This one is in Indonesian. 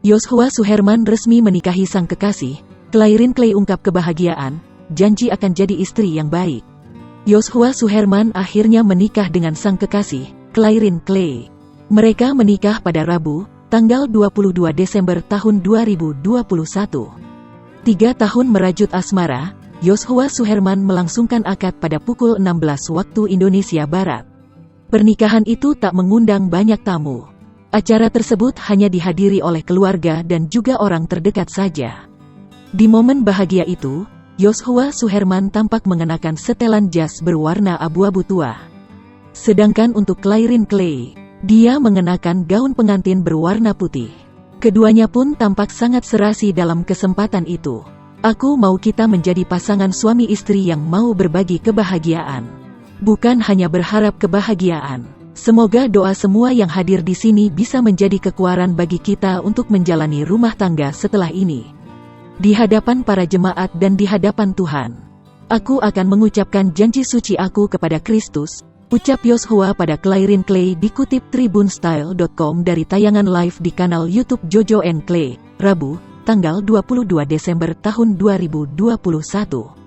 Yoshua Suherman resmi menikahi sang kekasih. Clairin Clay ungkap kebahagiaan, janji akan jadi istri yang baik. Yoshua Suherman akhirnya menikah dengan sang kekasih, Clairin Clay. Mereka menikah pada Rabu, tanggal 22 Desember tahun 2021. 3 tahun merajut asmara, Yoshua Suherman melangsungkan akad pada pukul 16 waktu Indonesia Barat. Pernikahan itu tak mengundang banyak tamu. Acara tersebut hanya dihadiri oleh keluarga dan juga orang terdekat saja. Di momen bahagia itu, Yoshua Suherman tampak mengenakan setelan jas berwarna abu-abu tua. Sedangkan untuk Clairin Clay, dia mengenakan gaun pengantin berwarna putih. Keduanya pun tampak sangat serasi dalam kesempatan itu. Aku mau kita menjadi pasangan suami istri yang mau berbagi kebahagiaan. Bukan hanya berharap kebahagiaan. Semoga doa semua yang hadir di sini bisa menjadi kekuatan bagi kita untuk menjalani rumah tangga setelah ini. Di hadapan para jemaat dan di hadapan Tuhan. Aku akan mengucapkan janji suci aku kepada Kristus, ucap Yoshua pada Clairin Clay dikutip tribunstyle.com dari tayangan live di kanal YouTube Jojo & Clay, Rabu, tanggal 22 Desember tahun 2021.